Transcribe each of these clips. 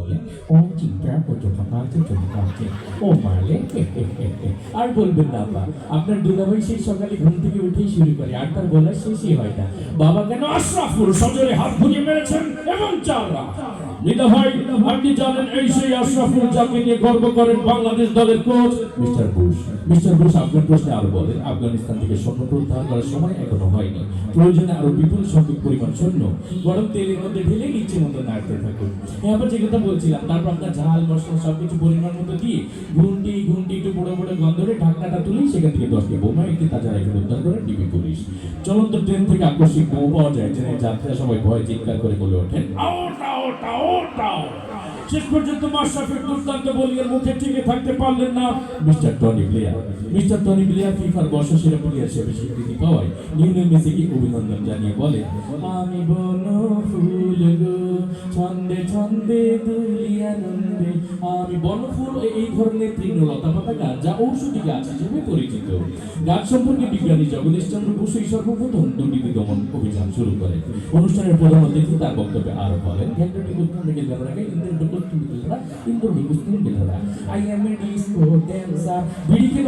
বলেন ও চিন্তা করছো কামাতে চলে কাছে ও মালে আর বলবেন না আপা আপনার দুলাভাই সেই সকালে ঘুম থেকে উঠেই শুরু করে আর তার বলা শেষই হয় না বাবা কেন আশরাফুল সজরে হাত ঘুরিয়ে মেরেছেন এবং চাররা মিতা ভাই আপনি জানেন এই সেই আশরাফুল যাকে নিয়ে গর্ব করেন বাংলাদেশ দলের কোচ মিস্টার বুশ আপনার প্রশ্নে আরো বলেন আফগানিস্তান থেকে সৈন্য প্রত্যাহার করার সময় এখনো হয়নি প্রয়োজনে আরো বিপুল সংখ্যক পরিমাণ সৈন্য গরম তেলের মধ্যে ঢেলে ইচ্ছে মতো নাড়তে থাকুন এবার যে কথা বলছিলাম তারপর আপনার ঝাল মশলা সবকিছু পরিমাণ মতো দিয়ে ঘুন্টি একটু বড় বড় গন্ধ ধরে ঢাকনাটা তুলেই সেখান থেকে 10টি বোমা একটি তাজা রাইফেল উদ্ধার করে ডিবি পুলিশ চলন্ত ট্রেন থেকে আকস্মিক বোমা পাওয়া যায় ট্রেনের যাত্রীরা সবাই ভয়ে চিৎকার করে বলে ওঠেন আউট শেষ পর্যন্ত মাশরাফির দুর্দান্ত বোলিংয়ের মুখে টিকে থাকতে পারলেন না মিস্টার টনি প্লেয়ার ফিফার বর্ষসেরা প্লেয়ার হিসেবে স্বীকৃতি পাওয়ায় লিওনেল মেসিকে অভিনন্দন জানিয়ে বলে আমি বনফুল গো ছন্দে ছন্দে দুলি আনন্দে আমি বনফুল এই ধরনের তৃণলতা পাতা গাছ যা ঔষধি গাছ হিসেবে পরিচিত গাছ সম্পর্কে বিজ্ঞানী জগদীশ চন্দ্র বসুই সর্বপ্রথম দুর্নীতি দমন অভিযান শুরু করেন অনুষ্ঠানের প্রধান অতিথি তার বক্তব্যে আরো বলেন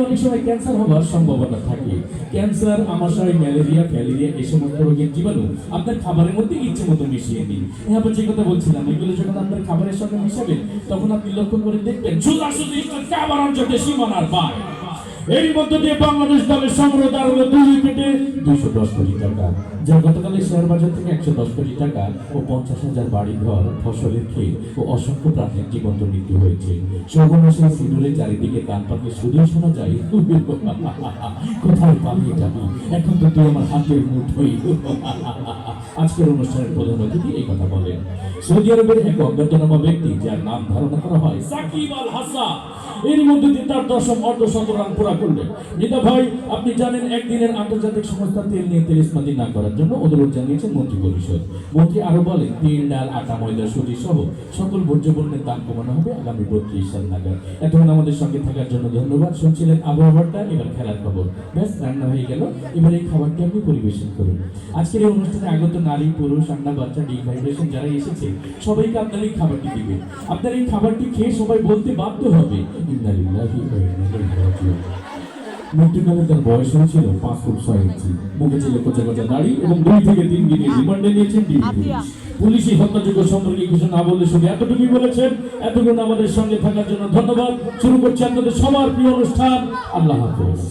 অনেক সময় ক্যান্সার হওয়ার সম্ভাবনা থাকে ক্যান্সার আমাশয় ম্যালেরিয়া ফ্যালেরিয়া এই সমস্ত রোগের জীবাণু আপনার খাবারের মধ্যে ইচ্ছে মতো মিশিয়ে নিন এবার যে কথা বলছিলাম এগুলো যখন আপনার খাবারের সঙ্গে মিশাবেন তখন আপনি লক্ষ্য করে দেখবেন সোজাসুজি খাবার অঞ্চলে সীমানার বাইরে এর মধ্য দিয়ে বাংলাদেশ দলের সংগ্রহ দাঁড়ালো 2 উইকেটে 210 কোটি টাকা যা গতকালের শেয়ার বাজার থেকে 110 কোটি টাকা ও 50,000 বাড়ি ঘর ফসলের ক্ষেত ও অসংখ্য প্রাণীর জীবন্ত মৃত্যু হয়েছে সর্বনাশের সিঁদুরের চারিদিকে কান পাতলে শুধুই শোনা যায় কোথায় পালিয়ে যাবি এখন তো তুই আমার হাতের মুঠোই আজকের অনুষ্ঠানের প্রধান অতিথি এই কথা বলেন সৌদি আরবের এক অজ্ঞাতনামা ব্যক্তি যার নাম ধারণা করা হয় সাকিব আল হাসান এর মধ্যে দিয়ে তার 10ম অর্ধশত রান পুরা করলেন মিতা ভাই আপনি জানেন একদিনের আন্তর্জাতিক সংস্থা তেল নিয়ে তেলিসমাতি না করার জন্য অনুরোধ জানিয়েছেন মন্ত্রী পরিষদ মন্ত্রী আরো বলেন তেল ডাল আটা ময়দা সুজি সহ সকল ভোজ্য পণ্যের দাম কমানো হবে আগামী 32 সাল নাগাদ এতক্ষণ আমাদের সঙ্গে থাকার জন্য ধন্যবাদ শুনছিলেন আবহাওয়াটা এবার খেলার খবর ব্যাস রান্না হয়ে গেল এবার এই খাবারটি আপনি পরিবেশন করুন আজকের এই অনুষ্ঠানে আগত নারী পুরুষ আন্না বাচ্চা ডিভাইব্রেশন যারা এসেছে সবাইকে আপনার এই খাবারটি দিবেন আপনার এই খাবারটি খেয়ে সবাই বলতে বাধ্য হবে ইন্নালিল্লাহি ওয়া ইন্না ইলাইহি রাজিউন মৃত্যুকালে তার বয়স হয়েছিল 5 ফুট 6 ইঞ্চি মুখে ছিল কোচা কোচা দাড়ি এবং 2 থেকে 3 দিনের রিমান্ডে নিয়েছেন পুলিশি হত্যাযোগ্য সম্পর্কে কিছু না বললে শুধু এতটুকুই বলেছেন এতক্ষণ আমাদের সঙ্গে থাকার জন্য ধন্যবাদ শুরু করছি আপনাদের সবার প্রিয় অনুষ্ঠান আল্লাহ হাফেজ